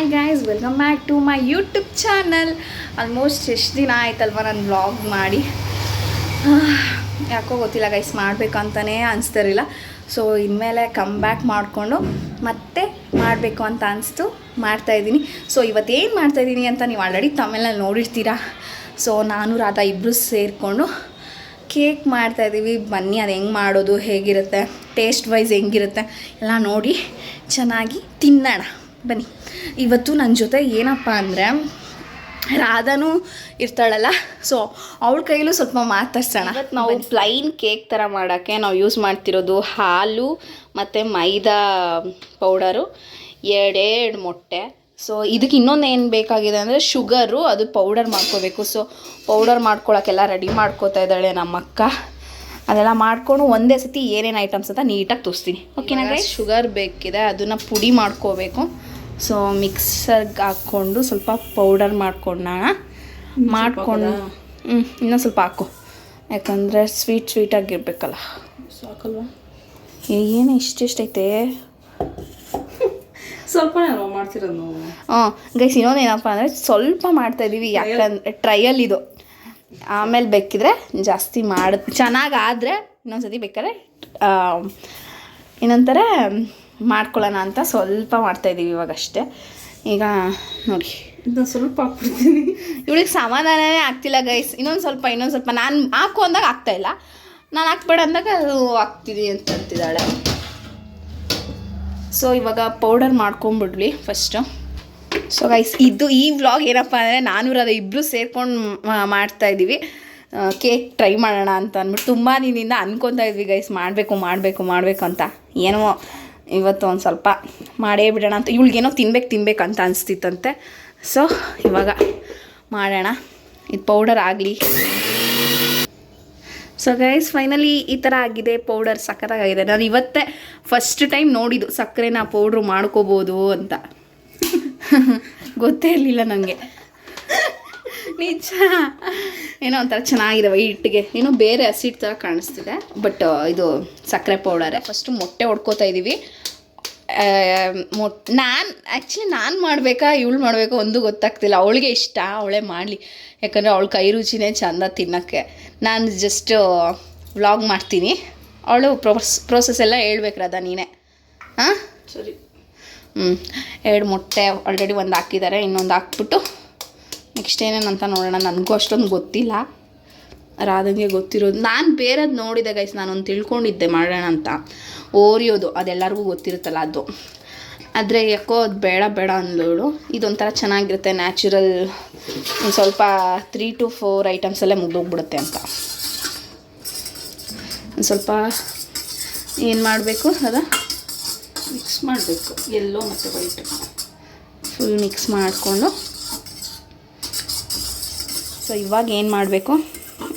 Hi guys, welcome back to my YouTube channel. Almost ಎಷ್ಟು ದಿನ ಆಯ್ತಲ್ವ ನಾನು ವ್ಲಾಗ್ ಮಾಡಿ. ಯಾಕೋ ಗೊತ್ತಿಲ್ಲ ಗೈಸ್, ಮಾಡಬೇಕಂತಲೇ ಅನಿಸ್ತಿರಲಿಲ್ಲ. ಸೊ ಇನ್ಮೇಲೆ ಕಮ್ ಬ್ಯಾಕ್ ಮಾಡಿಕೊಂಡು ಮತ್ತೆ ಮಾಡಬೇಕು ಅಂತ ಅನಿಸ್ತು, ಮಾಡ್ತಾಯಿದ್ದೀನಿ. ಸೊ ಇವತ್ತೇನು ಮಾಡ್ತಾಯಿದ್ದೀನಿ ಅಂತ ನೀವು ಆಲ್ರೆಡಿ ತಮಿಳಲ್ಲಿ ನೋಡಿರ್ತೀರಾ. ಸೊ ನಾನು ರಾಧಾ ಇಬ್ಬರು ಸೇರಿಕೊಂಡು ಕೇಕ್ ಮಾಡ್ತಾಯಿದ್ದೀವಿ. ಬನ್ನಿ ಅದು ಹೆಂಗೆ ಮಾಡೋದು, ಹೇಗಿರುತ್ತೆ, ಟೇಸ್ಟ್ ವೈಸ್ ಹೆಂಗಿರುತ್ತೆ ಎಲ್ಲ ನೋಡಿ ಚೆನ್ನಾಗಿ ತಿನ್ನೋಣ ಬನ್ನಿ. ಇವತ್ತು ನನ್ನ ಜೊತೆ ಏನಪ್ಪ ಅಂದರೆ ರಾಧಾನೂ ಇರ್ತಾಳಲ್ಲ, ಸೊ ಅವಳ ಕೈಲೂ ಸ್ವಲ್ಪ ಮಾತಾಡ್ಸೋಣ. ಇವತ್ತು ನಾವು ಪ್ಲೈನ್ ಕೇಕ್ ಥರ ಮಾಡೋಕ್ಕೆ ನಾವು ಯೂಸ್ ಮಾಡ್ತಿರೋದು ಹಾಲು ಮತ್ತು ಮೈದಾ ಪೌಡರು, ಎರಡೆರಡು ಮೊಟ್ಟೆ. ಸೊ ಇದಕ್ಕೆ ಇನ್ನೊಂದು ಏನು ಬೇಕಾಗಿದೆ ಅಂದರೆ ಶುಗರು, ಅದು ಪೌಡರ್ ಮಾಡ್ಕೋಬೇಕು. ಸೊ ಪೌಡರ್ ಮಾಡ್ಕೊಳಕ್ಕೆಲ್ಲ ರೆಡಿ ಮಾಡ್ಕೋತಾ ಇದ್ದಾಳೆ ನಮ್ಮಕ್ಕ. ಅದೆಲ್ಲ ಮಾಡ್ಕೊಂಡು ಒಂದೇ ಸತಿ ಏನೇನು ಐಟಮ್ಸ್ ಅಂತ ನೀಟಾಗಿ ತೋರಿಸ್ತೀನಿ. ಓಕೆನಾ ಗೈಸ್? ಶುಗರ್ ಬೇಕಿದೆ, ಅದನ್ನು ಪುಡಿ ಮಾಡ್ಕೋಬೇಕು. ಸೊ ಮಿಕ್ಸರ್ಗೆ ಹಾಕ್ಕೊಂಡು ಸ್ವಲ್ಪ ಪೌಡರ್ ಮಾಡ್ಕೊಂಡೋಣ. ಮಾಡ್ಕೊಂಡು ಇನ್ನೊಂದು ಸ್ವಲ್ಪ ಹಾಕು, ಯಾಕಂದರೆ ಸ್ವೀಟಾಗಿರ್ಬೇಕಲ್ಲ. ಸಾಕಲ್ವಾ? ಏನು ಇಷ್ಟೈತೆ ಸ್ವಲ್ಪ ಮಾಡ್ತಿರೋದು. ಗೈಸ್ ಇನ್ನೊಂದು ಏನಪ್ಪ ಅಂದರೆ ಸ್ವಲ್ಪ ಮಾಡ್ತಾಯಿದ್ದೀವಿ, ಯಾಕಂದರೆ ಟ್ರಯಲ್ ಇದು. ಆಮೇಲೆ ಬೇಕಿದ್ರೆ ಜಾಸ್ತಿ ಚೆನ್ನಾಗಾದರೆ ಇನ್ನೊಂದ್ಸತಿ ಬೇಕಾದ್ರೆ ಏನಂತಾರೆ ಮಾಡ್ಕೊಳ್ಳೋಣ ಅಂತ ಸ್ವಲ್ಪ ಮಾಡ್ತಾಯಿದ್ದೀವಿ ಇವಾಗಷ್ಟೇ. ಈಗ ನೋಡಿ ಇದನ್ನು ಸ್ವಲ್ಪ ಹಾಕ್ಬಿಡ್ತೀನಿ. ಇವಳಿಗೆ ಸಮಾಧಾನನೇ ಆಗ್ತಿಲ್ಲ ಗೈಸ್. ಇನ್ನೊಂದು ಸ್ವಲ್ಪ ನಾನು ಹಾಕು ಅಂದಾಗ ಆಗ್ತಾಯಿಲ್ಲ, ನಾನು ಹಾಕ್ಬೇಡ ಅಂದಾಗ ಅದು ಆಗ್ತಿದೆ ಅಂತ ಅಂತಿದ್ದಾಳೆ. ಸೊ ಇವಾಗ ಪೌಡರ್ ಮಾಡ್ಕೊಂಬಿಡ್ಲಿ ಫಸ್ಟು. ಸೊ ಗೈಸ್ ಈ ವ್ಲಾಗ್ ಏನಪ್ಪ ಅಂದರೆ ನಾನು ರಾಧಾ ಇಬ್ಬರು ಸೇರ್ಕೊಂಡು ಮಾಡ್ತಾಯಿದ್ದೀವಿ. ಕೇಕ್ ಟ್ರೈ ಮಾಡೋಣ ಅಂತ ಅಂದ್ಬಿಟ್ಟು ತುಂಬ ದಿನದಿಂದ ಅನ್ಕೊತಾ ಇದ್ವಿ ಗೈಸ್, ಮಾಡಬೇಕು ಅಂತ. ಏನೋ ಇವತ್ತು ಒಂದು ಸ್ವಲ್ಪ ಮಾಡೇ ಬಿಡೋಣ ಅಂತ, ಇವಳಿಗೇನೋ ತಿನ್ಬೇಕಂತ ಅನಿಸ್ತಿತ್ತಂತೆ. ಸೊ ಇವಾಗ ಮಾಡೋಣ, ಇದು ಪೌಡರ್ ಆಗಲಿ. ಸೊ ಗೈಸ್ ಫೈನಲಿ ಈ ಥರ ಆಗಿದೆ, ಪೌಡರ್ ಸಕ್ಕತ್ತಾಗಿದೆ. ನಾನು ಇವತ್ತೇ ಫಸ್ಟ್ ಟೈಮ್ ನೋಡಿದ್ದು ಸಕ್ಕರೆನ ಪೌಡ್ರು ಮಾಡ್ಕೋಬೋದು ಅಂತ. ಗೊತ್ತೇ ಇರಲಿಲ್ಲ ನನಗೆ, ನಿಜ. ಏನೋ ಒಂಥರ ಚೆನ್ನಾಗಿದೆ ವೈಟ್ಗೆ, ಏನೋ ಬೇರೆ ಹಸಿಟ್ಟು ಥರ ಕಾಣಿಸ್ತಿದೆ, ಬಟ್ ಇದು ಸಕ್ಕರೆ ಪೌಡರೇ. ಫಸ್ಟು ಮೊಟ್ಟೆ ಹೊಡ್ಕೋತಾ ಇದ್ದೀವಿ. ನಾನು ಮಾಡಬೇಕಾ ಇವಳು ಮಾಡಬೇಕಾ ಒಂದು ಗೊತ್ತಾಗ್ತಿಲ್ಲ. ಅವಳಿಗೆ ಇಷ್ಟ, ಅವಳೇ ಮಾಡಲಿ, ಯಾಕಂದರೆ ಅವಳ ಕೈ ರುಚಿನೇ ಚೆಂದ ತಿನ್ನೋಕ್ಕೆ. ನಾನು ಜಸ್ಟ್ ವ್ಲಾಗ್ ಮಾಡ್ತೀನಿ, ಅವಳು ಪ್ರೋಸೆಸ್ ಎಲ್ಲ ಹೇಳ್ಬೇಕು ರಾಧಾ ನೀನೇ. ಹಾಂ ಸರಿ. 2 ಮೊಟ್ಟೆ ಆಲ್ರೆಡಿ ಒಂದು ಹಾಕಿದ್ದಾರೆ, ಇನ್ನೊಂದು ಹಾಕ್ಬಿಟ್ಟು ನೆಕ್ಸ್ಟ್ ಏನೇನಂತ ನೋಡೋಣ. ನನಗೂ ಅಷ್ಟೊಂದು ಗೊತ್ತಿಲ್ಲ, ರಾಧಂಗೆ ಗೊತ್ತಿರೋದು. ನಾನು ಬೇರೆದು ನೋಡಿದೆ ಗೈಸ್, ನಾನೊಂದು ತಿಳ್ಕೊಂಡಿದ್ದೆ ಮಾಡೋಣ ಅಂತ. ಓರಿಯೋದು ಅದೆಲ್ಲರಿಗೂ ಗೊತ್ತಿರುತ್ತಲ್ಲ ಅದು, ಆದರೆ ಯಾಕೋ ಅದು ಬೇಡ ಅಂದೋಳು. ಇದೊಂಥರ ಚೆನ್ನಾಗಿರುತ್ತೆ, ನ್ಯಾಚುರಲ್. ಒಂದು ಸ್ವಲ್ಪ 3 to 4 ಐಟಮ್ಸಲ್ಲೇ ಮುಗ್ದೋಗ್ಬಿಡುತ್ತೆ ಅಂತ. ಒಂದು ಸ್ವಲ್ಪ ಏನು ಮಾಡಬೇಕು, ಅದ ಮಿಕ್ಸ್ ಮಾಡಬೇಕು, ಎಲ್ಲೋ ಮತ್ತು ವೈಟ್ ಫುಲ್ ಮಿಕ್ಸ್ ಮಾಡಿಕೊಂಡು. ಸೊ ಇವಾಗ ಏನು ಮಾಡಬೇಕು,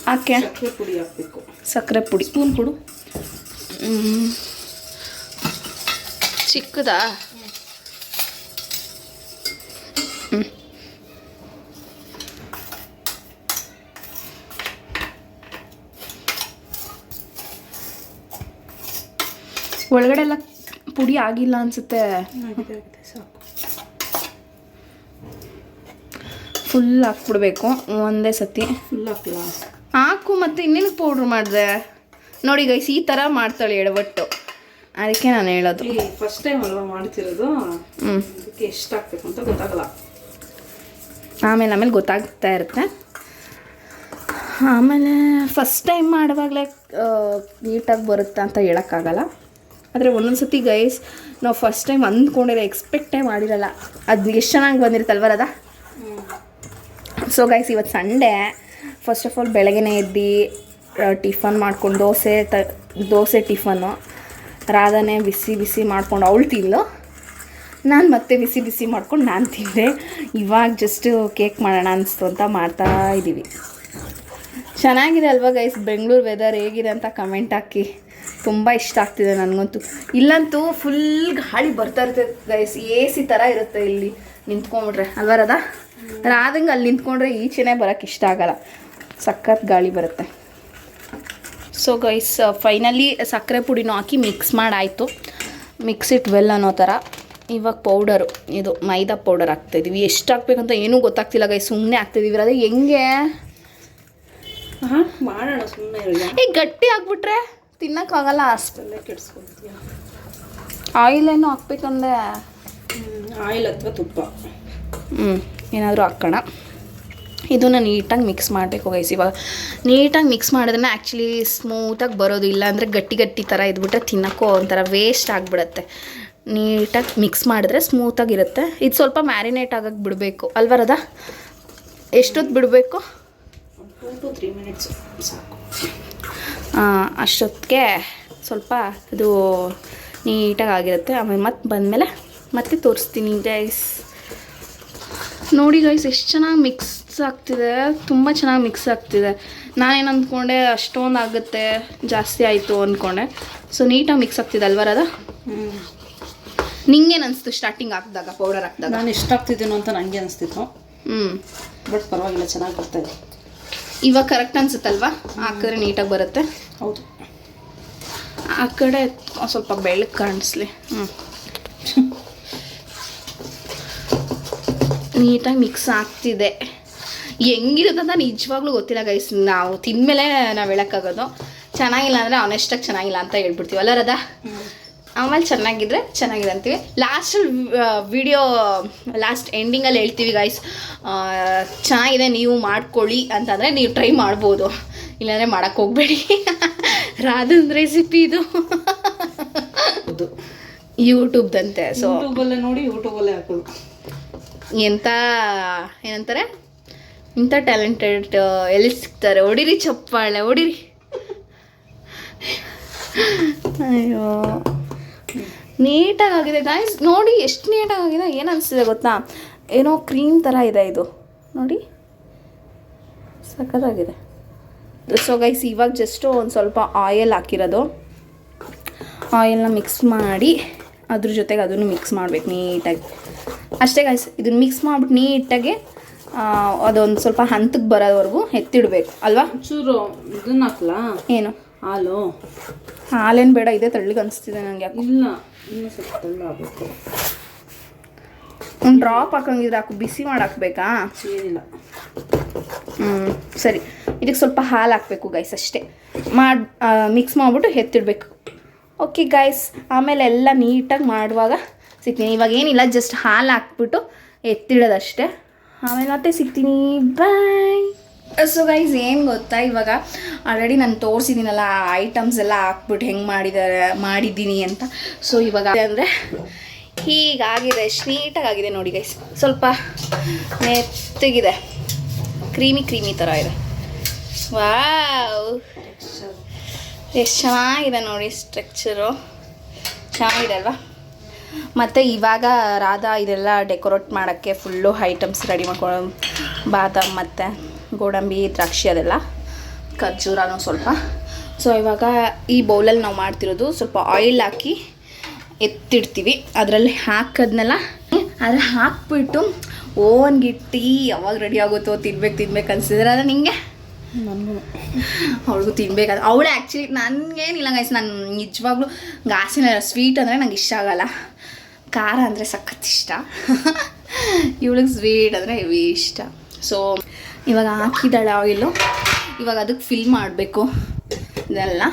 ಹಾಕೆ ಸಕ್ಕರೆ ಪುಡಿ ಹಾಕಬೇಕು. ಸಕ್ಕರೆ ಪುಡಿ ಸ್ಪೂನ್ ಕೊಡು. ಚಿಕ್ಕದಾ? ಒಳಗಡೆ ಎಲ್ಲ ಪುಡಿ ಆಗಿಲ್ಲ ಅನಿಸುತ್ತೆ. ಸಾಕು, ಫುಲ್ ಹಾಕ್ಬಿಡ್ಬೇಕು ಒಂದೇ ಸತಿ. ಫುಲ್ ಹಾಕಲ್ಲ, ಹಾಕು. ಮತ್ತು ಇನ್ನೇನು ಪೌಡ್ರ್ ಮಾಡಿದೆ ನೋಡಿ ಗೈಸ್, ಈ ಥರ ಮಾಡ್ತಾಳೆ ಎಡವಟ್ಟು. ಅದಕ್ಕೆ ನಾನು ಹೇಳೋದು, ಫಸ್ಟ್ ಟೈಮ್ ಅಲ್ವಾ ಮಾಡ್ತಿರೋದು, ಅದಕ್ಕೆ ಎಷ್ಟು ಹಾಕ್ಬೇಕು ಅಂತ ಗೊತ್ತಾಗಲ್ಲ. ಆಮೇಲೆ ಗೊತ್ತಾಗ್ತಾ ಇರುತ್ತೆ. ಆಮೇಲೆ ಫಸ್ಟ್ ಟೈಮ್ ಮಾಡುವಾಗಲೇ ನೀಟಾಗಿ ಬರುತ್ತೆ ಅಂತ ಹೇಳೋಕ್ಕಾಗಲ್ಲ. ಆದರೆ ಒಂದೊಂದು ಸತಿ ಗೈಸ್ ನಾವು ಫಸ್ಟ್ ಟೈಮ್ ಅಂದ್ಕೊಂಡಿರೋ ಎಕ್ಸ್ಪೆಕ್ಟೇ ಮಾಡಿರಲ್ಲ, ಅದು ಎಷ್ಟು ಚೆನ್ನಾಗಿ ಬಂದಿರುತ್ತಲ್ವ ಅದ. ಸೊ ಗೈಸ್ ಇವತ್ತು ಸಂಡೇ. ಫಸ್ಟ್ ಆಫ್ ಆಲ್ ಬೆಳಗ್ಗೆನೇ ಎದ್ದು ಟಿಫನ್ ಮಾಡ್ಕೊಂಡು ದೋಸೆ ಟಿಫನ್ನು ರಾಧಾನೇ ಬಿಸಿ ಮಾಡ್ಕೊಂಡು ಅವಳು ತಿಂದು, ನಾನು ಮತ್ತೆ ಬಿಸಿ ಮಾಡ್ಕೊಂಡು ನಾನು ತಿಂದೆ. ಇವಾಗ ಜಸ್ಟ್ ಕೇಕ್ ಮಾಡೋಣ ಅನಿಸ್ತು ಅಂತ ಮಾಡ್ತಾ ಇದ್ದೀವಿ. ಚೆನ್ನಾಗಿದೆ ಅಲ್ವಾ ಗೈಸ್? ಬೆಂಗಳೂರು ವೆದರ್ ಹೇಗಿದೆ ಅಂತ ಕಮೆಂಟ್ ಹಾಕಿ. ತುಂಬ ಇಷ್ಟ ಆಗ್ತಿದೆ ನನಗಂತೂ. ಇಲ್ಲಂತೂ ಫುಲ್ ಗಾಳಿ ಬರ್ತಾ ಇರುತ್ತೆ ಗೈಸ್, AC ಥರ ಇರುತ್ತೆ ಇಲ್ಲಿ ನಿಂತ್ಕೊಂಡ್ಬಿಟ್ರೆ ಅಲ್ವಾ ರಾಧಾ? ರಾಧಂಗೆ ಅಲ್ಲಿ ನಿಂತ್ಕೊಂಡ್ರೆ ಈಚೆನೇ ಬರೋಕ್ಕೆ ಇಷ್ಟ ಆಗಲ್ಲ, ಸಖತ್ ಗಾಳಿ ಬರುತ್ತೆ. ಸೊ ಗೈಸ್ ಫೈನಲಿ ಸಕ್ಕರೆ ಪುಡಿನೂ ಹಾಕಿ ಮಿಕ್ಸ್ ಮಾಡಾಯಿತು. ಮಿಕ್ಸ್ ಇಟ್ ವೆಲ್ ಅನ್ನೋ ಥರ. ಇವಾಗ ಪೌಡರು, ಇದು ಮೈದಾ ಪೌಡರ್ ಹಾಕ್ತಾಯಿದ್ದೀವಿ. ಎಷ್ಟು ಹಾಕ್ಬೇಕಂತ ಏನೂ ಗೊತ್ತಾಗ್ತಿಲ್ಲ ಗೈ, ಸುಮ್ಮನೆ ಹಾಕ್ತಾಯಿದ್ದೀವಿ. ಅದೇ ಹೆಂಗೆ ಮಾಡೋಣ ಸುಮ್ಮನೆ. ಈಗ ಗಟ್ಟಿ ಹಾಕ್ಬಿಟ್ರೆ ತಿನ್ನೋಕ್ಕಾಗಲ್ಲ, ಅಷ್ಟಲ್ಲೇ ಕೆಡಿಸ್ಕೊಳ್ತೀಯ. ಆಯಿಲೇನು ಹಾಕ್ಬೇಕಂದ್ರೆ ಆಯಿಲ್ ಅಥವಾ ತುಪ್ಪ ಏನಾದರೂ ಹಾಕೋಣ. ಇದನ್ನು ನೀಟಾಗಿ ಮಿಕ್ಸ್ ಮಾಡಬೇಕು ಗೈಸ್. ಇವಾಗ ನೀಟಾಗಿ ಮಿಕ್ಸ್ ಮಾಡಿದ್ರೆ ಆ್ಯಕ್ಚುಲಿ ಸ್ಮೂತಾಗಿ ಬರೋದಿಲ್ಲ, ಅಂದರೆ ಗಟ್ಟಿ ಗಟ್ಟಿ ಥರ ಇದ್ಬಿಟ್ರೆ ತಿನ್ನೋಕ್ಕೂ ಒಂಥರ ವೇಸ್ಟ್ ಆಗಿಬಿಡುತ್ತೆ. ನೀಟಾಗಿ ಮಿಕ್ಸ್ ಮಾಡಿದ್ರೆ ಸ್ಮೂತಾಗಿರುತ್ತೆ. ಇದು ಸ್ವಲ್ಪ ಮ್ಯಾರಿನೇಟ್ ಆಗಕ್ಕೆ ಬಿಡಬೇಕು ಅಲ್ವಾ ರಾಧಾ? ಎಷ್ಟೊತ್ತು ಬಿಡಬೇಕು? 2 to 3 minutes ಸಾಕು. ಅಷ್ಟೊತ್ತಿಗೆ ಸ್ವಲ್ಪ ಅದು ನೀಟಾಗಿ ಆಗಿರುತ್ತೆ. ಆಮೇಲೆ ಮತ್ತೆ ಬಂದಮೇಲೆ ಮತ್ತೆ ತೋರಿಸ್ತೀನಿ ಗೈಸ್. ನೋಡಿ ಗೈಸ್ ಎಷ್ಟು ಚೆನ್ನಾಗಿ ಮಿಕ್ಸ್ ಆಗ್ತಿದೆ, ತುಂಬ ಚೆನ್ನಾಗಿ ಮಿಕ್ಸ್ ಆಗ್ತಿದೆ. ನಾನೇನು ಅಂದ್ಕೊಂಡೆ ಅಷ್ಟೊಂದು ಆಗುತ್ತೆ, ಜಾಸ್ತಿ ಆಯಿತು ಅಂದ್ಕೊಂಡೆ. ಸೊ ನೀಟಾಗಿ ಮಿಕ್ಸ್ ಆಗ್ತಿದೆ ಅಲ್ವಾ ರಾಧಾ? ನಿಂಗೇನು ಅನಿಸ್ತು ಸ್ಟಾರ್ಟಿಂಗ್ ಹಾಕಿದಾಗ, ಪೌಡರ್ ಹಾಕಿದಾಗ? ನಾನು ಎಷ್ಟು ಹಾಕ್ತಿದ್ದೀನೋ ಅಂತ ನನಗೆ ಅನಿಸ್ತಿತ್ತು. ಬಟ್ ಪರವಾಗಿಲ್ಲ, ಚೆನ್ನಾಗಿ ಬರ್ತಾಯಿದೆ. ಇವಾಗ ಕರೆಕ್ಟ್ ಅನ್ಸುತ್ತಲ್ವಾ? ಹಾಕಿದ್ರೆ ನೀಟಾಗಿ ಬರುತ್ತೆ. ಹೌದು. ಆ ಕಡೆ ಸ್ವಲ್ಪ ಬೆಳ್ಳಗೆ ಕಾಣಿಸ್ಲಿ. ನೀಟಾಗಿ ಮಿಕ್ಸ್ ಆಗ್ತಿದೆ. ಹೆಂಗಿರುತ್ತೆ ಅಂತ ನಿಜವಾಗ್ಲೂ ಗೊತ್ತಿಲ್ಲ ಗೈಸ್. ನಾವು ತಿಂದಮೇಲೆ ನಾವು ಹೇಳೋಕ್ಕಾಗೋದು. ಚೆನ್ನಾಗಿಲ್ಲ ಅಂದರೆ ಆನೆಸ್ಟಾಗಿ ಚೆನ್ನಾಗಿಲ್ಲ ಅಂತ ಹೇಳ್ಬಿಡ್ತೀವಿ ಅಲ್ಲ ರಾಧಾ? ಆಮೇಲೆ ಚೆನ್ನಾಗಿದ್ರೆ ಚೆನ್ನಾಗಿದೆ ಅಂತೀವಿ. ಲಾಸ್ಟ್ ಎಂಡಿಂಗಲ್ಲಿ ಹೇಳ್ತೀವಿ ಗೈಸ್, ಚೆನ್ನಾಗಿದೆ ನೀವು ಮಾಡ್ಕೊಳ್ಳಿ ಅಂತಂದರೆ ನೀವು ಟ್ರೈ ಮಾಡ್ಬೋದು, ಇಲ್ಲಾಂದರೆ ಮಾಡೋಕ್ಕೆ ಹೋಗಬೇಡಿ. ರಾಧನ್ ರೆಸಿಪಿ ಇದು ಯೂಟ್ಯೂಬ್ದಂತೆ. ಸೊ ಯೂಟ್ಯೂಬಲ್ಲೇ ನೋಡಿ ಯೂಟ್ಯೂಬಲ್ಲೇ ಹಾಕೋದು. ಎಂಥ ಏನಂತಾರೆ, ಇಂಥ ಟ್ಯಾಲೆಂಟೆಡ್ ಎಲ್ಲಿ ಸಿಗ್ತಾರೆ? ಹೊಡಿರಿ ಚಪ್ಪಾಳೆ, ಹೊಡಿರಿ. ಅಯ್ಯೋ ನೀಟಾಗಿ ಆಗಿದೆ ಗಾಯ್ಸ್. ನೋಡಿ ಎಷ್ಟು ನೀಟಾಗಿದೆ. ಏನು ಅನಿಸ್ತಿದೆ ಗೊತ್ತಾ? ಏನೋ ಕ್ರೀಮ್ ಥರ ಇದೆ ಇದು, ನೋಡಿ ಸಖತ್ತಾಗಿದೆ. ಸೊ ಗೈಸ್ ಇವಾಗ ಜಸ್ಟು ಒಂದು ಸ್ವಲ್ಪ ಆಯಿಲ್ ಹಾಕಿರೋದು. ಆಯಿಲ್ನ ಮಿಕ್ಸ್ ಮಾಡಿ ಅದ್ರ ಜೊತೆಗೆ ಅದನ್ನು ಮಿಕ್ಸ್ ಮಾಡಬೇಕು ನೀಟಾಗಿ. ಅಷ್ಟೇ ಗೈಸ್, ಇದನ್ನು ಮಿಕ್ಸ್ ಮಾಡಿಬಿಟ್ಟು ನೀಟಾಗಿ ಅದೊಂದು ಸ್ವಲ್ಪ ಹಂತಕ್ಕೆ ಬರೋವರೆಗೂ ಎತ್ತಿಡಬೇಕು ಅಲ್ವಾ? ಚೂರು ಇದನ್ನ ಹಾಕ್ಲಾ? ಏನು ಹಾಲೇನು ಬೇಡ, ಇದೆ ತಳ್ಳಿಗೆ ಅನಿಸ್ತಿದೆ ನನಗೆ. ಇಲ್ಲ, ಇನ್ನೂ ಸ್ವಲ್ಪ ತಳ್ಳು ಆಗಬೇಕು. ಒಂದು ಡ್ರಾಪ್ ಹಾಕಂಗಿದ್ರೆ ಹಾಕು, ಬಿಸಿ ಮಾಡಿ ಹಾಕ್ಬೇಕಾ? ಏನಿಲ್ಲ. ಸರಿ, ಇದಕ್ಕೆ ಸ್ವಲ್ಪ ಹಾಲು ಹಾಕಬೇಕು ಗೈಸ್, ಅಷ್ಟೇ. ಮಿಕ್ಸ್ ಮಾಡಿಬಿಟ್ಟು ಎತ್ತಿಡ್ಬೇಕು. ಓಕೆ ಗೈಸ್, ಆಮೇಲೆ ಎಲ್ಲ ನೀಟಾಗಿ ಮಾಡುವಾಗ ಸಿಗ್ತೀನಿ. ಇವಾಗ ಏನಿಲ್ಲ, ಜಸ್ಟ್ ಹಾಲು ಹಾಕ್ಬಿಟ್ಟು ಎತ್ತಿಡೋದಷ್ಟೇ. ಆಮೇಲೆ ಮತ್ತೆ ಸಿಗ್ತೀನಿ, ಬಾಯ್. ಸೊ ಗೈಸ್ ಏನು ಗೊತ್ತಾ, ಇವಾಗ ಆಲ್ರೆಡಿ ನಾನು ತೋರಿಸಿದ್ದೀನಲ್ಲ ಐಟಮ್ಸ್ ಎಲ್ಲ ಹಾಕ್ಬಿಟ್ಟು ಹೆಂಗೆ ಮಾಡಿದ್ದೀನಿ ಅಂತ. ಸೊ ಇವಾಗ ಅಂದರೆ ಹೀಗಾಗಿದೆ, ಎಷ್ಟು ನೀಟಾಗಿದೆ ನೋಡಿ ಗೈಸ್. ಸ್ವಲ್ಪ ಮೆತ್ತಗಿದೆ, ಕ್ರೀಮಿ ಥರ ಇದೆ. ವಾವ್, ಎಷ್ಟು ಚೆನ್ನಾಗಿದೆ ನೋಡಿ, ಸ್ಟ್ರಕ್ಚರು ಚೆನ್ನಾಗಿದೆ ಅಲ್ವಾ? ಮತ್ತು ಇವಾಗ ರಾಧಾ ಇದೆಲ್ಲ ಡೆಕೋರೇಟ್ ಮಾಡೋಕ್ಕೆ ಫುಲ್ಲು ಐಟಮ್ಸ್ ರೆಡಿ ಮಾಡ್ಕೊಂಡು, ಬಾದಾಮ್ ಮತ್ತು ಗೋಡಂಬಿ, ದ್ರಾಕ್ಷಿ, ಅದೆಲ್ಲ ಖರ್ಜೂರನೂ ಸ್ವಲ್ಪ. ಸೊ ಇವಾಗ ಈ ಬೌಲಲ್ಲಿ ನಾವು ಮಾಡ್ತಿರೋದು ಸ್ವಲ್ಪ ಆಯಿಲ್ ಹಾಕಿ ಎತ್ತಿಡ್ತೀವಿ. ಅದರಲ್ಲಿ ಹಾಕೋದ್ನೆಲ್ಲ ಅದ್ರ ಹಾಕ್ಬಿಟ್ಟು ಓವನ್ಗಿಟ್ಟು ಯಾವಾಗ ರೆಡಿ ಆಗುತ್ತೋ ತಿನ್ಬೇಕು ಅನಿಸಿದ್ರೆ ಅದು ನಿಂಗೆ, ನನಗೂ ಅವಳಿಗೂ ತಿನ್ಬೇಕಾದ್ರೆ. ಅವಳು ಆ್ಯಕ್ಚುಲಿ ನನಗೇನಿಲ್ಲ ಗೈಸ್, ನಾನು ನಿಜವಾಗ್ಲೂ ಗಾಸಿನ ಸ್ವೀಟ್ ಅಂದರೆ ನಂಗೆ ಇಷ್ಟ ಆಗಲ್ಲ, ಖಾರ ಅಂದರೆ ಸಖತ್ ಇಷ್ಟ. ಇವಳಿಗೆ ಸ್ವೀಟ್ ಅಂದರೆ ಹೆವಿ ಇಷ್ಟ. ಸೊ ಇವಾಗ ಹಾಕಿದ್ದಾಳೆ ಆಯಿಲು. ಇವಾಗ ಅದಕ್ಕೆ ಫಿಲ್ ಮಾಡಬೇಕು. ಇದೆಲ್ಲ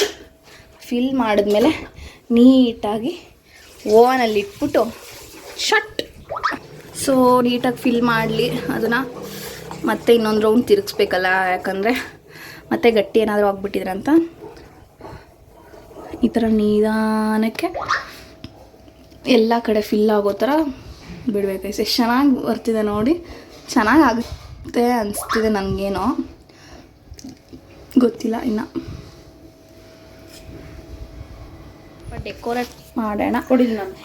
ಫಿಲ್ ಮಾಡಿದ್ಮೇಲೆ ನೀಟಾಗಿ ಓವನಲ್ಲಿ ಇಟ್ಬಿಟ್ಟು ಶಟ್. ಸೊ ನೀಟಾಗಿ ಫಿಲ್ ಮಾಡಲಿ ಅದನ್ನು. ಮತ್ತೆ ಇನ್ನೊಂದು ರೌಂಡ್ ತಿರುಗಿಸ್ಬೇಕಲ್ಲ, ಯಾಕಂದರೆ ಮತ್ತೆ ಗಟ್ಟಿ ಏನಾದರೂ ಆಗಿಬಿಟ್ಟಿದ್ರೆ ಅಂತ. ಈ ಥರ ನಿಧಾನಕ್ಕೆ ಎಲ್ಲ ಕಡೆ ಫಿಲ್ ಆಗೋ ಥರ ಬಿಡಬೇಕು. ಎಷ್ಟು ಚೆನ್ನಾಗಿ ಬರ್ತಿದೆ ನೋಡಿ, ಚೆನ್ನಾಗಿ ಆಗುತ್ತೆ ಅನಿಸ್ತಿದೆ ನನಗೇನೋ, ಗೊತ್ತಿಲ್ಲ ಇನ್ನು. ಡೆಕೋರೇಟ್ ಮಾಡೋಣ,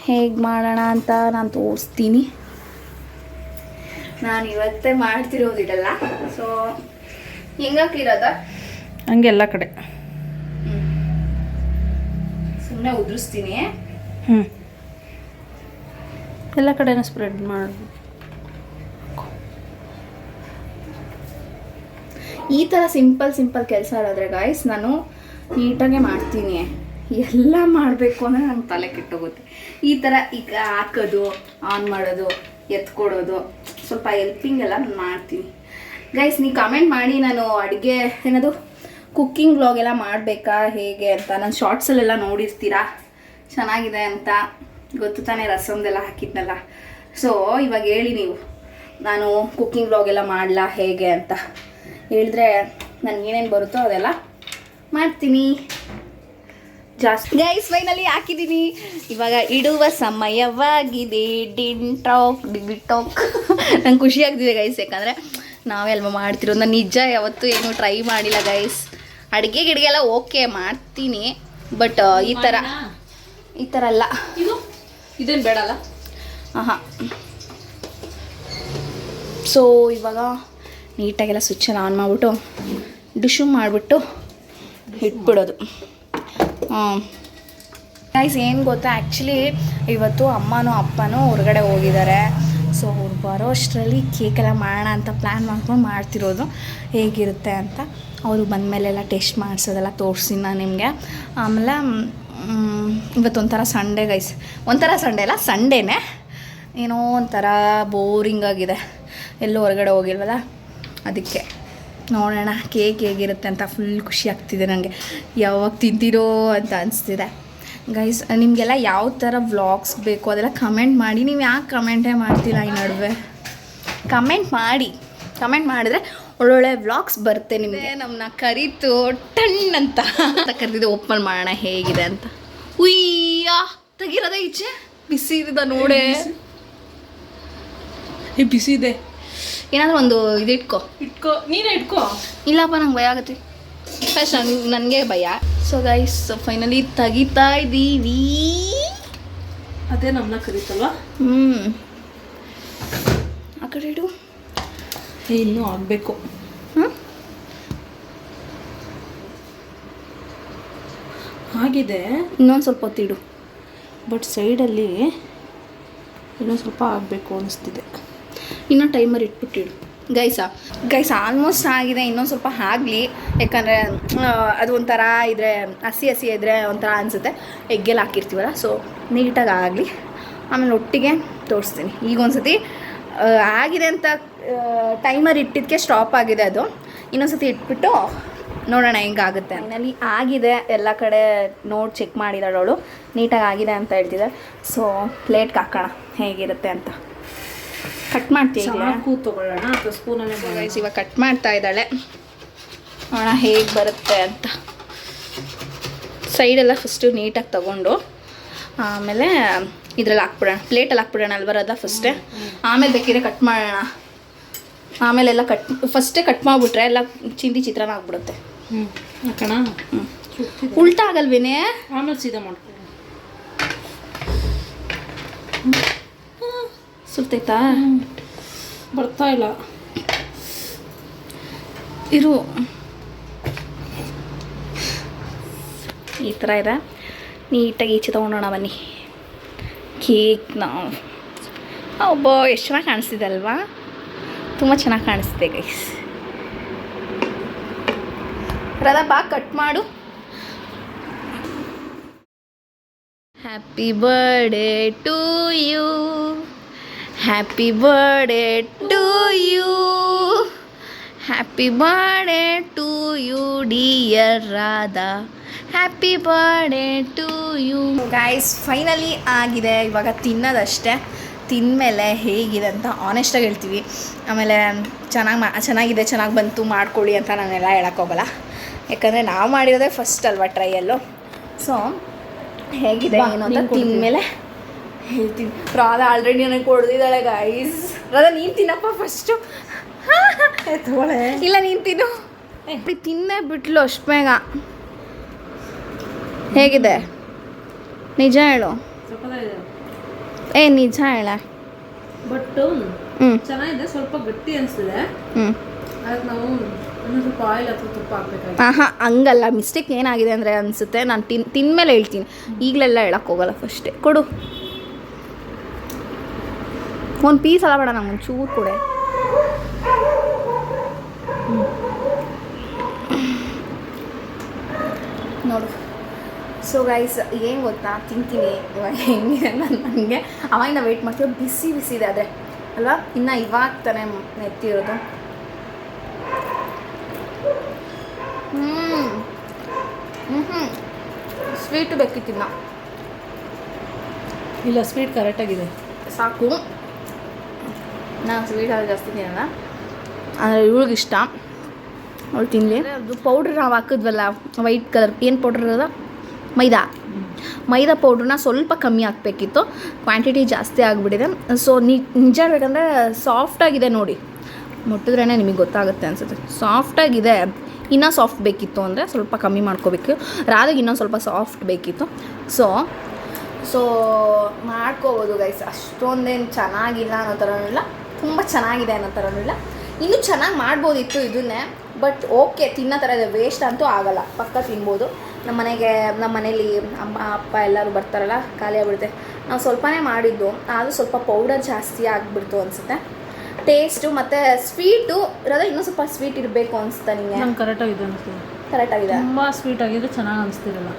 ಹೇಗೆ ಮಾಡೋಣ ಅಂತ ನಾನು ತೋರಿಸ್ತೀನಿ. ನಾನು ಇವತ್ತೇ ಮಾಡ್ತಿರೋದಿಡಲ್ಲ. ಸೊ ಹೆಂಗಾಕಿರೋದ ಹಂಗೆ ಎಲ್ಲ ಕಡೆ ಸುಮ್ಮನೆ ಉದುರಿಸ್ತೀನಿ. ಎಲ್ಲ ಕಡೆನೂ ಸ್ಪ್ರೆಡ್ ಮಾಡಿ. ಈ ಥರ ಸಿಂಪಲ್ ಕೆಲಸ ಇರೋದ್ರೆ ಗಾಯ್ಸ್ ನಾನು ನೀಟಾಗೆ ಮಾಡ್ತೀನಿ. ಎಲ್ಲ ಮಾಡಬೇಕು ಅಂದರೆ ನಂಗೆ ತಲೆ ಕೆಟ್ಟೋಗುತ್ತೆ. ಈ ಥರ ಈಗ ಹಾಕೋದು, ಆನ್ ಮಾಡೋದು, ಎತ್ಕೊಡೋದು, ಸ್ವಲ್ಪ ಹೆಲ್ಪಿಂಗ್ ಎಲ್ಲ ನಾನು ಮಾಡ್ತೀನಿ. ಗೈಸ್ ನೀವು ಕಮೆಂಟ್ ಮಾಡಿ, ನಾನು ಅಡುಗೆ ಏನದು ಕುಕ್ಕಿಂಗ್ ವ್ಲಾಗ್ ಎಲ್ಲ ಮಾಡಬೇಕಾ ಹೇಗೆ ಅಂತ. ನಾನು ಶಾರ್ಟ್ಸಲ್ಲೆಲ್ಲ ನೋಡಿರ್ತೀರಾ ಚೆನ್ನಾಗಿದೆ ಅಂತ, ಗೊತ್ತು ತಾನೇ ರಸಮ್ದೆಲ್ಲ ಹಾಕಿದ್ನಲ್ಲ. ಸೊ ಇವಾಗ ಹೇಳಿ ನೀವು, ನಾನು ಕುಕ್ಕಿಂಗ್ ವ್ಲಾಗ್ ಎಲ್ಲ ಮಾಡಲಾ ಹೇಗೆ ಅಂತ ಹೇಳಿದ್ರೆ ನನಗೇನೇನು ಬರುತ್ತೋ ಅದೆಲ್ಲ ಮಾಡ್ತೀನಿ ಜಾಸ್ತಿ. ಗೈಸ್ ಫೈನಲಿ ಹಾಕಿದ್ದೀನಿ, ಇವಾಗ ಇಡುವ ಸಮಯವಾಗಿದೆ. ಡಿಂಟಾಕ್ ನಂಗೆ ಖುಷಿ ಆಗ್ತಿದೆ ಗೈಸ್, ಯಾಕಂದರೆ ನಾವೇ ಅಲ್ವಾ ಮಾಡ್ತಿರೋದು. ನಾನು ನಿಜ ಯಾವತ್ತೂ ಏನು ಟ್ರೈ ಮಾಡಿಲ್ಲ ಗೈಸ್. ಅಡುಗೆ ಗಿಡಿಗೆ ಎಲ್ಲ ಓಕೆ ಮಾಡ್ತೀನಿ, ಬಟ್ ಈ ಥರ ಅಲ್ಲ. ಇದೇನು ಬೇಡಲ್ಲ. ಹಾಂ ಸೊ ಇವಾಗ ನೀಟಾಗೆಲ್ಲ ಸ್ವಿಚ್ಚನ್ನು ಆನ್ ಮಾಡಿಬಿಟ್ಟು ಡಿಶು ಮಾಡಿಬಿಟ್ಟು ಇಟ್ಬಿಡೋದು. ಗೈಸ್ ಏನು ಗೊತ್ತಾ, ಆ್ಯಕ್ಚುಲಿ ಇವತ್ತು ಅಮ್ಮನೂ ಅಪ್ಪನೂ ಹೊರಗಡೆ ಹೋಗಿದ್ದಾರೆ. ಸೊ ಅವ್ರು ಬರೋ ಅಷ್ಟರಲ್ಲಿ ಕೇಕೆಲ್ಲ ಮಾಡೋಣ ಅಂತ ಪ್ಲ್ಯಾನ್ ಮಾಡ್ಕೊಂಡು ಮಾಡ್ತಿರೋದು, ಹೇಗಿರುತ್ತೆ ಅಂತ. ಅವರು ಬಂದಮೇಲೆಲ್ಲ ಟೇಸ್ಟ್ ಮಾಡಿಸೋದೆಲ್ಲ ತೋರಿಸಿ ನಾನು ನಿಮಗೆ. ಆಮೇಲೆ ಇವತ್ತೊಂಥರ ಸಂಡೇ ಗೈಸ್, ಒಂಥರ ಸಂಡೇ ಅಲ್ಲ ಸಂಡೇನೇ, ಏನೋ ಒಂಥರ ಬೋರಿಂಗ್ ಆಗಿದೆ, ಎಲ್ಲೂ ಹೊರಗಡೆ ಹೋಗಿಲ್ವಲ್ಲ, ಅದಕ್ಕೆ ನೋಡೋಣ ಕೇಕ್ ಹೇಗಿರುತ್ತೆ ಅಂತ. ಫುಲ್ ಖುಷಿ ಆಗ್ತಿದೆ ನನಗೆ, ಯಾವಾಗ ತಿಂತೀರೋ ಅಂತ ಅನಿಸ್ತಿದೆ. ಗೈಸ್ ನಿಮಗೆಲ್ಲ ಯಾವ ಥರ ವ್ಲಾಗ್ಸ್ ಬೇಕು ಅದೆಲ್ಲ ಕಮೆಂಟ್ ಮಾಡಿ. ನೀವು ಯಾಕೆ ಕಮೆಂಟೇ ಮಾಡ್ತೀರಾ ಈ ನಡುವೆ? ಕಮೆಂಟ್ ಮಾಡಿದ್ರೆ ಒಳ್ಳೊಳ್ಳೆ ವ್ಲಾಗ್ಸ್ ಬರುತ್ತೆ ನಿಮಗೆ. ನಮ್ಮನ್ನ ಕರೀತು ಟಣ್ ಅಂತ ಕರೆದಿದ್ದು, ಓಪನ್ ಮಾಡೋಣ ಹೇಗಿದೆ ಅಂತ. ಉಯ್ಯ ತೆಗಿರೋದೇ ಈಚೆ, ಬಿಸಿ ಇದೆ ನೋಡೆ. ಬಿಸಿ ಇದೆ, ಏನಾದರೂ ಒಂದು ಇದು ಇಟ್ಕೋ. ನೀನೇ ಇಟ್ಕೋ. ಇಲ್ಲಪ್ಪ ನಂಗೆ ಭಯ ಆಗುತ್ತೆ ಫಸ್ಟ್, ನನಗೆ ಭಯ. ಸೊ ಗೈಸ್ ಫೈನಲಿ ತೆಗಿತಾ ಇದ್ದೀವಿ. ಅದೇ ನಮ್ಮನ್ನ ಕರೀತಲ್ವಾ. ಆ ಕಡೆ ಇಡು. ಇನ್ನೂ ಆಗಬೇಕು. ಆಗಿದೆ, ಇನ್ನೊಂದು ಸ್ವಲ್ಪ ಹೊತ್ತಿಡು. ಬಟ್ ಸೈಡಲ್ಲಿ ಇನ್ನೊಂದು ಸ್ವಲ್ಪ ಆಗಬೇಕು ಅನಿಸ್ತಿದೆ. ಇನ್ನೂ ಟೈಮರ್ ಇಟ್ಬಿಟ್ಟಿಡು. ಗೈಸ್ ಆಲ್ಮೋಸ್ಟ್ ಆಗಿದೆ, ಇನ್ನೊಂದು ಸ್ವಲ್ಪ ಆಗಲಿ. ಯಾಕಂದರೆ ಅದು ಒಂಥರ ಇದ್ರೆ ಹಸಿ ಇದ್ದರೆ ಒಂಥರ ಅನಿಸುತ್ತೆ. ಎಗ್ಗೆಲ್ಲ ಹಾಕಿರ್ತೀವಲ್ಲ, ಸೊ ನೀಟಾಗಿ ಆಗಲಿ, ಆಮೇಲೆ ಒಟ್ಟಿಗೆ ತೋರಿಸ್ತೀನಿ. ಈಗ ಒಂದು ಸತಿ ಆಗಿದೆ ಅಂತ ಟೈಮರ್ ಇಟ್ಟಿದ್ದಕ್ಕೆ ಸ್ಟಾಪ್ ಆಗಿದೆ ಅದು. ಇನ್ನೊಂದು ಸತಿ ಇಟ್ಬಿಟ್ಟು ನೋಡೋಣ ಹೆಂಗಾಗುತ್ತೆ. ಫೈನಲಿ ಆಗಿದೆ, ಎಲ್ಲ ಕಡೆ ನೋಡಿ ಚೆಕ್ ಮಾಡಿದಾಳು ಅವಳು, ನೀಟಾಗಿ ಆಗಿದೆ ಅಂತ ಹೇಳ್ತಿದ್ದೆ. ಸೊ ಪ್ಲೇಟ್ಗೆ ಹಾಕೋಣ ಹೇಗಿರುತ್ತೆ ಅಂತ. ಕಟ್ ಮಾಡ್ತೀವಿ, ತೊಗೊಳ್ಳೋಣ ಅಥವಾ ಸ್ಪೂನಲ್ಲೇ. ಗೈಸ್ ಇವಾಗ ಕಟ್ ಮಾಡ್ತಾ ಇದ್ದಾಳೆ, ನೋಡೋಣ ಹೇಗೆ ಬರುತ್ತೆ ಅಂತ. ಸೈಡೆಲ್ಲ ಫಸ್ಟು ನೀಟಾಗಿ ತೊಗೊಂಡು ಆಮೇಲೆ ಇದ್ರಲ್ಲಿ ಹಾಕ್ಬಿಡೋಣ, ಪ್ಲೇಟಲ್ಲಿ ಹಾಕ್ಬಿಡೋಣ ಅಲ್ಲಿ ಬರೋದ ಫಸ್ಟೇ. ಆಮೇಲೆ ಬೇಕಿದ್ರೆ ಕಟ್ ಮಾಡೋಣ. ಆಮೇಲೆಲ್ಲ ಫಸ್ಟೇ ಕಟ್ ಮಾಡಿಬಿಟ್ರೆ ಎಲ್ಲ ಚಿಂದಿ ಚಿತ್ರಾನ್ನ ಆಗ್ಬಿಡುತ್ತೆ. ಹಾಕೋಣ. ಉಲ್ಟಾ ಆಗಲ್ವೇನೆ, ಆಮೇಲೆ ಸೀದಾ ಮಾಡ್ಕೊಳ್ಳೋಣ. ಸುರ್ತೈತಾ? ಬರ್ತಾ ಇಲ್ಲ ಇರು. ಈ ಥರ ಇದೆ, ನೀಟಾಗಿ ಈಚೆ ತೊಗೊಂಡೋಣ ಬನ್ನಿ ಕೇಕ್ನ. ಒಬ್ಬ ಎಷ್ಟು ಚೆನ್ನಾಗಿ ಕಾಣಿಸ್ತಿದೆ ಅಲ್ವಾ? ತುಂಬ ಚೆನ್ನಾಗಿ ಕಾಣಿಸ್ತಿದೆ ಗೈಸ್. ರದಾ ಬಾ ಕಟ್ ಮಾಡು. Happy birthday to you, happy birthday to you, happy birthday to you dear Radha, happy birthday to you. Guys finally ಆಗಿದೆ, ಇವಾಗ ತಿನ್ನೋದಷ್ಟೇ. ತಿಂದಮೇಲೆ ಹೇಗಿದೆ ಅಂತ ಆನೆಸ್ಟಾಗಿ ಹೇಳ್ತೀವಿ. ಆಮೇಲೆ ಚೆನ್ನಾಗಿದೆ, ಚೆನ್ನಾಗಿ ಬಂತು, ಮಾಡ್ಕೊಳ್ಳಿ ಅಂತ ನಾನೆಲ್ಲ ಹೇಳೋಕ್ಕೋಗಲ್ಲ. ಯಾಕಂದರೆ ನಾವು ಮಾಡಿರೋದೇ ಫಸ್ಟ್ ಅಲ್ವಾ ಟ್ರೈಯಲ್ಲು. ಸೊ ಹೇಗಿದೆ ಏನು ಅಂತ ತಿಂದಮೇಲೆ ಹೇಳ್ತೀನಿ. ರಾಧಾ ಆಲ್ರೆಡಿ ನನಗೆ ಕೊಡ್ದಿದ್ದಾಳೆ ಗೈಸ್. ರಾಧಾ ನೀನು ತಿನ್ನಪ್ಪ ಫಸ್ಟು. ಇಲ್ಲ ನೀನು ತಿನ್ನು. ತಿನ್ನೇ ಬಿಟ್ಲು ಅಷ್ಟು ಬೇಗ. ಹೇಗಿದೆ ನಿಜ ಹೇಳು. ನಿಜ ಹೇಳ. ಬಟ್ ಚೆನ್ನಾಗಿದೆ, ಸ್ವಲ್ಪ ಗಟ್ಟಿ ಅನಿಸ್ತಿದೆ. ಅದಕ್ಕೆ ನಾವು ಸ್ವಲ್ಪ ಆಯಿಲ್ ಅಥವಾ ತುಪ್ಪ ಹಾಕ್ಬೇಕಾಗಿ. ಹಂಗಲ್ಲ, ಮಿಸ್ಟೇಕ್ ಏನಾಗಿದೆ ಅಂದರೆ ಅನಿಸುತ್ತೆ, ನಾನು ತಿಂದಮೇಲೆ ಹೇಳ್ತೀನಿ, ಈಗಲೆಲ್ಲ ಹೇಳಕ್ಕೆ ಹೋಗಲ್ಲ. ಫಸ್ಟೇ ಕೊಡು, ಒಂದು ಪೀಸ್ ಅಲ್ಲ ಬೇಡ, ನಂಗೆ ಒಂಚೂರು ಕೊಡೆ. ನೋಡು ಸೊ ಗೈಸ್ ಏನು ಗೊತ್ತಾ, ತಿಂತೀನಿ ಇವಾಗ ಹೆಂಗಿದೆ ನನಗೆ ಅವಾಗಿಂದ ವೆಯ್ಟ್ ಮಾಡ್ತೀವಿ. ಬಿಸಿ ಬಿಸಿ ಇದೆ ಆದರೆ ಅಲ್ವಾ, ಇನ್ನು ಇವಾಗ ತಾನೇ ನೆತ್ತಿರೋದು. ಸ್ವೀಟು ಬೇಕಿತ್ತಿಲ್ಲ, ಇಲ್ಲ ಸ್ವೀಟ್ ಕರೆಕ್ಟಾಗಿದೆ ಸಾಕು. ನಾನು ಸ್ವೀಟಲ್ಲಿ ಜಾಸ್ತಿ ತಿನ್ನಲ್ಲ, ಅಂದರೆ ಇವ್ಳಿಗಿಷ್ಟ, ಅವಳು ತಿನ್ನಲಿ. ಅದು ಪೌಡ್ರ್ ನಾವು ಹಾಕಿದ್ವಲ್ಲ ವೈಟ್ ಕಲರ್, ಏನು ಪೌಡ್ರ್ ಅದ, ಮೈದಾ ಪೌಡ್ರನ್ನ ಸ್ವಲ್ಪ ಕಮ್ಮಿ ಹಾಕಬೇಕಿತ್ತು, ಕ್ವಾಂಟಿಟಿ ಜಾಸ್ತಿ ಆಗಿಬಿಟ್ಟಿದೆ. ಸೊ ನಿಜ ಹೇಳ್ಬೇಕಂದ್ರೆ ಸಾಫ್ಟಾಗಿದೆ ನೋಡಿ, ಮುಟ್ಟಿದ್ರೇ ನಿಮಗೆ ಗೊತ್ತಾಗುತ್ತೆ ಅನಿಸುತ್ತೆ. ಸಾಫ್ಟಾಗಿದೆ, ಇನ್ನೂ ಸಾಫ್ಟ್ ಬೇಕಿತ್ತು ಅಂದರೆ ಸ್ವಲ್ಪ ಕಮ್ಮಿ ಮಾಡ್ಕೋಬೇಕು. ರಾಧಾಗೆ ಇನ್ನೊಂದು ಸ್ವಲ್ಪ ಸಾಫ್ಟ್ ಬೇಕಿತ್ತು. ಸೊ ಮಾಡ್ಕೋಬೋದು ಗೈಸ್. ಅಷ್ಟೊಂದೇನು ಚೆನ್ನಾಗಿಲ್ಲ ಅನ್ನೋ ಥರನೂ ಇಲ್ಲ, ತುಂಬ ಚೆನ್ನಾಗಿದೆ ಅನ್ನೋ ಥರನೂ ಇಲ್ಲ. ಇನ್ನೂ ಚೆನ್ನಾಗಿ ಮಾಡ್ಬೋದಿತ್ತು ಇದನ್ನೇ, ಬಟ್ ಓಕೆ, ತಿನ್ನೋ ಥರ ಇದೆ, ವೇಸ್ಟ್ ಅಂತೂ ಆಗೋಲ್ಲ, ಪಕ್ಕ ತಿನ್ಬೋದು. ನಮ್ಮ ಮನೇಲಿ ಅಮ್ಮ ಅಪ್ಪ ಎಲ್ಲರೂ ಬರ್ತಾರಲ್ಲ, ಖಾಲಿ ಆಗಿಬಿಡುತ್ತೆ. ನಾವು ಸ್ವಲ್ಪನೇ ಮಾಡಿದ್ದು, ಆದರೂ ಸ್ವಲ್ಪ ಪೌಡರ್ ಜಾಸ್ತಿ ಆಗಿಬಿಡ್ತು ಅನಿಸುತ್ತೆ. ಟೇಸ್ಟು ಮತ್ತು ಸ್ವೀಟು ಇರೋದು, ಇನ್ನೂ ಸ್ವಲ್ಪ ಸ್ವೀಟ್ ಇರಬೇಕು ಅನಿಸುತ್ತೆ ನಿಮಗೆ? ನಂಗೆ ಕರೆಕ್ಟಾಗಿದೆ ಅನಿಸ್ತದೆ. ಕರೆಕ್ಟಾಗಿದೆ, ತುಂಬ ಸ್ವೀಟ್ ಆಗಿದ್ರೆ ಚೆನ್ನಾಗಿ ಅನಿಸ್ತಿರಲ್ಲ.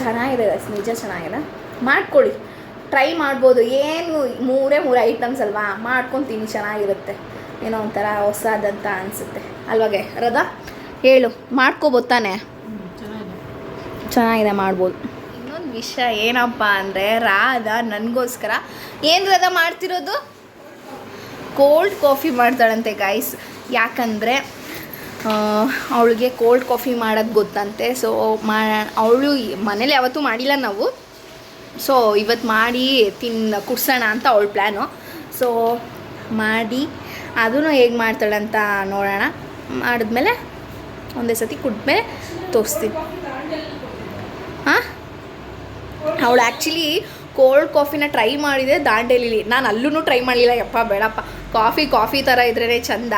ಚೆನ್ನಾಗಿದೆ ನಿಜ, ಚೆನ್ನಾಗಿದೆ. ಮಾಡ್ಕೊಳ್ಳಿ, ಟ್ರೈ ಮಾಡ್ಬೋದು. ಏನು ಮೂರೇ ಐಟಮ್ಸ್ ಅಲ್ವಾ, ಮಾಡ್ಕೊತೀನಿ, ಚೆನ್ನಾಗಿರುತ್ತೆ. ಏನೋ ಒಂಥರ ಹೊಸದಂತ ಅನಿಸುತ್ತೆ ಅಲ್ವಾಗೆ ರದಾ? ಹೇಳು, ಮಾಡ್ಕೋಬೋದು ತಾನೆ? ಚೆನ್ನಾಗಿದೆ, ಮಾಡ್ಬೋದು. ಇನ್ನೊಂದು ವಿಷಯ ಏನಪ್ಪ ಅಂದರೆ, ರಾಧಾ ನನಗೋಸ್ಕರ ಏನು ರಾಧಾ ಮಾಡ್ತಿರೋದು, ಕೋಲ್ಡ್ ಕಾಫಿ ಮಾಡ್ತಾಳಂತೆ ಗೈಸ್. ಯಾಕಂದರೆ ಅವಳಿಗೆ ಕೋಲ್ಡ್ ಕಾಫಿ ಮಾಡೋದು ಗೊತ್ತಂತೆ. ಸೊ ಅವಳು ಮನೇಲಿ ಯಾವತ್ತೂ ಮಾಡಿಲ್ಲ ನಾವು, ಸೊ ಇವತ್ತು ಮಾಡಿ ಕುಡ್ಸೋಣ ಅಂತ ಅವಳ ಪ್ಲ್ಯಾನು. ಸೊ ಮಾಡಿ ಅದನ್ನು ಹೇಗೆ ಮಾಡ್ತಾಳಂತ ನೋಡೋಣ. ಮಾಡಿದ್ಮೇಲೆ ಒಂದೇ ಸತಿ ಕುಡಿದ್ಮೇಲೆ ತೋರಿಸ್ತೀನಿ. ಹಾಂ, ಅವಳು ಆ್ಯಕ್ಚುಲಿ ಕೋಲ್ಡ್ ಕಾಫಿನ ಟ್ರೈ ಮಾಡಿದೆ ದಾಂಡೇಲಿಲಿ. ನಾನು ಅಲ್ಲೂ ಟ್ರೈ ಮಾಡಲಿಲ್ಲ, ಯಪ್ಪ ಬೇಡಪ್ಪ, ಕಾಫಿ ಥರ ಇದ್ರೇ ಚಂದ,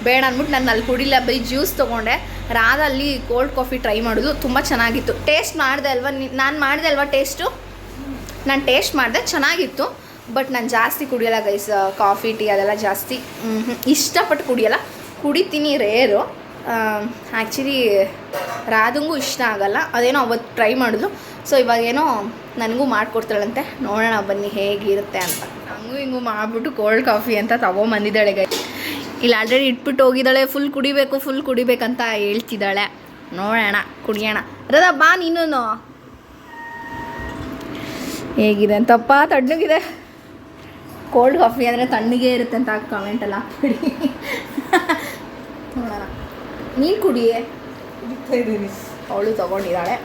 ಬೇಡ ಅಂದ್ಬಿಟ್ಟು ನಾನು ಅಲ್ಲಿ ಕುಡಿಲ್ಲ, ಬರೀ ಜ್ಯೂಸ್ ತೊಗೊಂಡೆ. ರಾಧಾ ಅಲ್ಲಿ ಕೋಲ್ಡ್ ಕಾಫಿ ಟ್ರೈ ಮಾಡೋದು ತುಂಬ ಚೆನ್ನಾಗಿತ್ತು. ಟೇಸ್ಟ್ ಮಾಡಿದೆ ಅಲ್ವಾ, ನಾನು ಮಾಡಿದೆ ಅಲ್ವಾ ಟೇಸ್ಟು? ನಾನು ಟೇಸ್ಟ್ ಮಾಡಿದೆ, ಚೆನ್ನಾಗಿತ್ತು. ಬಟ್ ನಾನು ಜಾಸ್ತಿ ಕುಡಿಯೋಲ್ಲ ಗೈಸ್, ಕಾಫಿ ಟೀ ಅದೆಲ್ಲ ಜಾಸ್ತಿ ಇಷ್ಟಪಟ್ಟು ಕುಡಿಯೋಲ್ಲ. ಕುಡಿತೀನಿ ರೇರು. ಆ್ಯಕ್ಚುಲಿ ರಾಧಂಗೂ ಇಷ್ಟ ಆಗಲ್ಲ, ಅದೇನೋ ಅವತ್ತು ಟ್ರೈ ಮಾಡಿದ್ಲು. ಸೊ ಇವಾಗೇನೋ ನನಗೂ ಮಾಡಿಕೊಡ್ತಾಳಂತೆ, ನೋಡೋಣ ಬನ್ನಿ ಹೇಗಿರುತ್ತೆ ಅಂತ. ಹಂಗೂ ಹಿಂಗೂ ಮಾಡಿಬಿಟ್ಟು ಕೋಲ್ಡ್ ಕಾಫಿ ಅಂತ ತೊಗೊಂಬಂದಿದ್ದಾಳೆ ಗೈ. ಇಲ್ಲಿ ಆಲ್ರೆಡಿ ಇಟ್ಬಿಟ್ಟು ಹೋಗಿದ್ದಾಳೆ, ಫುಲ್ ಕುಡಿಬೇಕಂತ ಹೇಳ್ತಿದ್ದಾಳೆ. ನೋಡೋಣ, ಕುಡಿಯೋಣ. ರದಾ ಬಾ ನೀನು. ಹೇಗಿದೆ ಅಂತಪ್ಪ, ತಣ್ಣಗಿದೆ. ಕೋಲ್ಡ್ ಕಾಫಿ ಅಂದರೆ ತಣ್ಣಗೆ ಇರುತ್ತೆ ಅಂತ ಕಮೆಂಟೆಲ್ಲ ಹಾಕ್ಬಿಡಿ. ನೋಡೋಣ, ನೀನು ಕುಡಿಯೇ. ಅವಳು ತೊಗೊಂಡಿದ್ದಾಳೆ.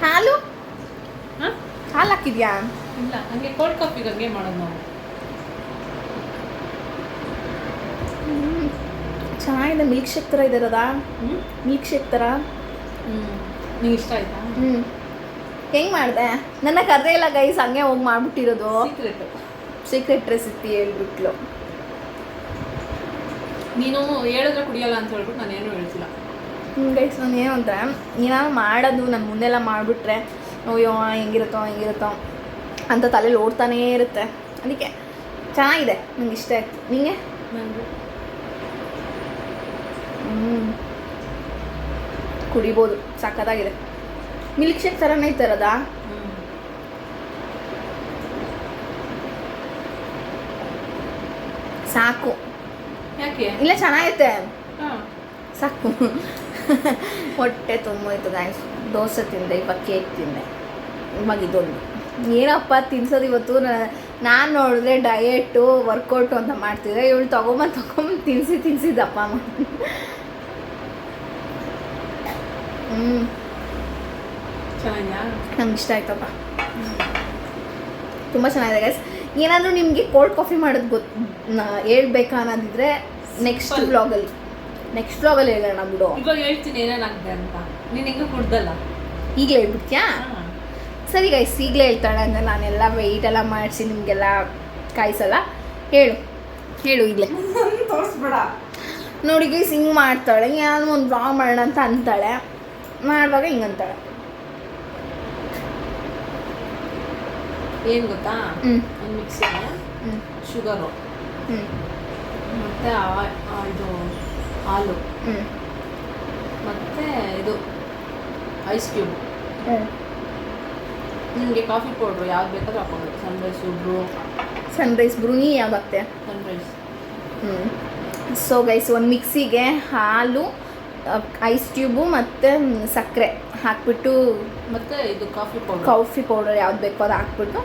ಹಾಲು ಹಾಕಿದ್ಯಾ? ಇಲ್ಲ, ಹಂಗೆ ಕೋಲ್ಡ್ ಕಾಫಿಗೆ ಹಂಗೆ ಮಾಡೋದು ನಾವು. ಚೆನ್ನಾಗಿದೆ, ಮಿಲ್ಕ್ ಶೇಕ್ ಥರ ಇದೆ ಅದ. ಮಿಲ್ಕ್ ಶೇಕ್ ಥರ. ನಿಂಗೆ ಇಷ್ಟ ಆಯ್ತಾ? ಹೆಂಗೆ ಮಾಡಿದೆ? ನನ್ನ ಕರ್ದೇ ಇಲ್ಲ ಗೈಸ್, ಹಂಗೆ ಹೋಗಿ ಮಾಡ್ಬಿಟ್ಟಿರೋದು. Secret recipe ಹೇಳ್ಬಿಟ್ಲು. ನೀನು ಹೇಳಿದ್ರೆ ಕುಡಿಯಲ್ಲ ಅಂತ ಹೇಳ್ಬಿಟ್ಟು ನಾನೇನು ಹೇಳ್ತಿಲ್ಲ. ಗೈಸ್ ನಾನು ಏನು ಅಂದರೆ, ಏನಾದ್ರು ಮಾಡೋದು ನನ್ನ ಮುಂದೆಲ್ಲ ಮಾಡಿಬಿಟ್ರೆ ಅಯ್ಯೋ ಹೆಂಗಿರುತ್ತೋ ಅಂತ ತಲೆಯಲ್ಲಿ ಓಡ್ತಾನೇ ಇರುತ್ತೆ. ಅದಕ್ಕೆ ಚೆನ್ನಾಗಿದೆ, ನಂಗೆ ಇಷ್ಟ ಆಯ್ತು. ನಿಂಗೆ? ಕುಡಿಬೋದು, ಸಕ್ಕತ್ತಾಗಿದೆ. ಮಿಲ್ಕ್ ಶೇಕ್ ಥರನೇ ಇತ್ತಾರದ. ಸಾಕು. ಯಾಕೆ? ಇಲ್ಲ, ಚೆನ್ನಾಗೈತೆ, ಸಾಕು. ಹೊಟ್ಟೆ ತುಂಬೋಯ್ತು ಗಾಯ್ಸ್. ದೋಸೆ ತಿಂದೆ, ಇವಾಗ ಕೇಕ್ ತಿಂದೆ, ಇವಾಗ ಇದೊಂದು. ಏನಪ್ಪ ತಿನ್ಸೋದು ಇವತ್ತು? ನಾನು ನೋಡಿದ್ರೆ ಡಯೆಟ್ಟು ವರ್ಕೌಟು ಅಂತ ಮಾಡ್ತಿದ್ದೆ, ಇವಳು ತೊಗೊಂಬಂದು ತಿನ್ಸಿದ್ದಪ್ಪ ಅಮ್ಮ. ನಂಗೆ ಇಷ್ಟ ಆಯ್ತಪ್ಪ, ತುಂಬ ಚೆನ್ನಾಗಿದೆ ಗೈಸ್. ಏನಾದರೂ ನಿಮಗೆ ಕೋಲ್ಡ್ ಕಾಫಿ ಮಾಡೋದು ಹೇಳ್ಬೇಕಾ ಅನ್ನೋದಿದ್ರೆ ನೆಕ್ಸ್ಟ್ ವ್ಲಾಗಲ್ಲಿ ಹೇಳೋಣ ಬಿಡು. ಇವಾಗ ಹೇಳ್ತೀನಿ ಏನೇನಾಗಿದೆ ಅಂತ. ನೀನು ಹಿಂಗೆ ಕುಡ್ದಲ್ಲ, ಈಗಲೇ ಹೇಳ್ಬಿಡ್ತೀಯಾ? ಸರಿ ಗೈಸ್, ಈಗಲೇ ಹೇಳ್ತಾಳೆ ಅಂದರೆ ನಾನೆಲ್ಲ ವೆಯ್ಟ್ ಎಲ್ಲ ಮಾಡಿಸಿ ನಿಮಗೆಲ್ಲ ಕಾಯಿಸಲ್ಲ. ಹೇಳು ಈಗಲೇ. ತೋರಿಸ್ಬೇಡ ನೋಡಿ ಗೈಸ್, ಹಿಂಗೆ ಮಾಡ್ತಾಳೆ. ಏನಾದ್ರು ಒಂದು ವ್ಲಾಗ್ ಮಾಡೋಣ ಅಂತ ಅಂತಾಳೆ, ಮಾಡುವಾಗ ಹಿಂಗಂತಾಳೆ. ಏನು ಗೊತ್ತಾ, ಒಂದು ಮಿಕ್ಸಿಗೆ ಶುಗರು ಮತ್ತು ಇದು ಹಾಲು ಮತ್ತು ಇದು ಐಸ್ ಕ್ಯೂಬ್. ನಿಮಗೆ ಕಾಫಿ ಪೌಡ್ರು ಯಾವ್ದು ಬೇಕಾದ್ರೂ ಹಾಕೋಬೇಕು. Sunrise, Bru. ಸನ್ರೈಸ್ ಬ್ರೂನಿ ಯಾವ್ದಾಗ್ತೆ? ಸನ್ರೈಸ್. ಸೊ ಗೈಸ್, ಒಂದು ಮಿಕ್ಸಿಗೆ ಹಾಲು, ಐಸ್ ಕ್ಯೂಬು ಮತ್ತು ಸಕ್ಕರೆ ಹಾಕ್ಬಿಟ್ಟು, ಮತ್ತು ಇದು ಕಾಫಿ ಪೌಡರ್ ಯಾವ್ದು ಬೇಕೋ ಅದು ಹಾಕ್ಬಿಟ್ಟು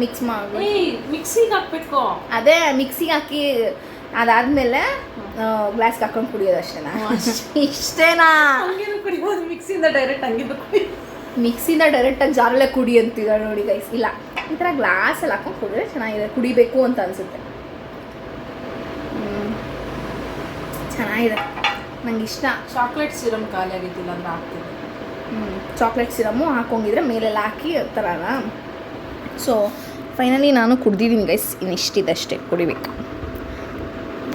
ಮಿಕ್ಸ್ ಮಾಡಿ ಮಿಕ್ಸಿಗೆ ಹಾಕ್ಬೇಕು. ಅದೇ ಮಿಕ್ಸಿಗೆ ಹಾಕಿ ಅದಾದಮೇಲೆ ಗ್ಲಾಸ್ಗೆ ಹಾಕೊಂಡು ಕುಡಿಯೋದು ಅಷ್ಟೇನಾ? ಇಷ್ಟೇನಾ? ಹಂಗೇನು ಕುಡಿಬೋದು, ಮಿಕ್ಸಿಯಿಂದ ಡೈರೆಕ್ಟ್ ಹಂಗಿದ್ದು ಮಿಕ್ಸಿಂದ ಡೈರೆಕ್ಟಾಗಿ ಜಾರಲ್ಲೇ ಕುಡಿ ಅಂತಿದ್ದಾಳೆ ನೋಡಿ ಗೈಸ್. ಇಲ್ಲ, ಈ ಥರ ಗ್ಲಾಸಲ್ಲಿ ಹಾಕೊಂಡು ಕುಡಿದ್ರೆ ಚೆನ್ನಾಗಿದೆ, ಕುಡಿಬೇಕು ಅಂತ ಅನಿಸುತ್ತೆ. ಚೆನ್ನಾಗಿದೆ, ನಂಗೆ ಇಷ್ಟ. ಚಾಕ್ಲೇಟ್ ಸಿರಮ್ ಖಾಲಿ ಆಗಿದ್ದಿಲ್ಲ ಅಂದ್ರೆ ಹಾಕ್ತೀನಿ. ಚಾಕ್ಲೇಟ್ ಸಿರಮ್ಮು ಹಾಕೊಂಗಿದ್ರೆ ಮೇಲೆಲ್ಲ ಹಾಕಿ ಥರನ. ಸೊ ಫೈನಲಿ ನಾನು ಕುಡ್ದಿದ್ದೀನಿ ಗೈಸ್, ಇನ್ನಿಷ್ಟಿದೆ ಅಷ್ಟೇ, ಕುಡಿಬೇಕು.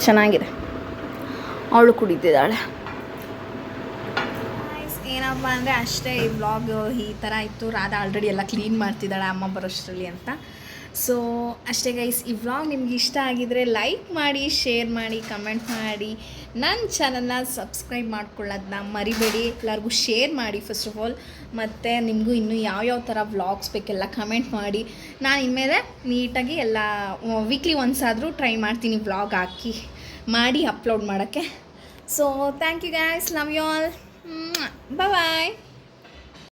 ಚೆನ್ನಾಗಿದೆ, ಅವಳು ಕುಡಿತಿದ್ದಾಳೆ. ಏನಪ್ಪ ಅಂದರೆ ಅಷ್ಟೇ, ಈ ವ್ಲಾಗ್ ಈ ಥರ ಇತ್ತು. ರಾಧಾ ಆಲ್ರೆಡಿ ಎಲ್ಲ ಕ್ಲೀನ್ ಮಾಡ್ತಿದ್ದಾಳೆ ಅಮ್ಮ ಬರೋಷ್ಟರಲ್ಲಿ ಅಂತ. ಸೊ ಅಷ್ಟೇ ಗೈಸ್, ಈ ವ್ಲಾಗ್ ನಿಮ್ಗೆ ಇಷ್ಟ ಆಗಿದರೆ ಲೈಕ್ ಮಾಡಿ, ಶೇರ್ ಮಾಡಿ, ಕಮೆಂಟ್ ಮಾಡಿ, ನನ್ನ ಚಾನಲ್ನ ಸಬ್ಸ್ಕ್ರೈಬ್ ಮಾಡ್ಕೊಳ್ಳೋದನ್ನ ಮರಿಬೇಡಿ. ಎಲ್ಲರಿಗೂ ಶೇರ್ ಮಾಡಿ ಫಸ್ಟ್ ಆಫ್ ಆಲ್. ಮತ್ತು ನಿಮಗೂ ಇನ್ನೂ ಯಾವ್ಯಾವ ಥರ ವ್ಲಾಗ್ಸ್ ಬೇಕೆಲ್ಲ ಕಮೆಂಟ್ ಮಾಡಿ. ನಾನು ಇನ್ಮೇಲೆ ನೀಟಾಗಿ ಎಲ್ಲ ವೀಕ್ಲಿ ಒನ್ಸ್ ಆದರೂ ಟ್ರೈ ಮಾಡ್ತೀನಿ ವ್ಲಾಗ್ ಹಾಕಿ ಮಾಡಿ ಅಪ್ಲೋಡ್ ಮಾಡೋಕ್ಕೆ. So thank you guys, love you all, bye bye.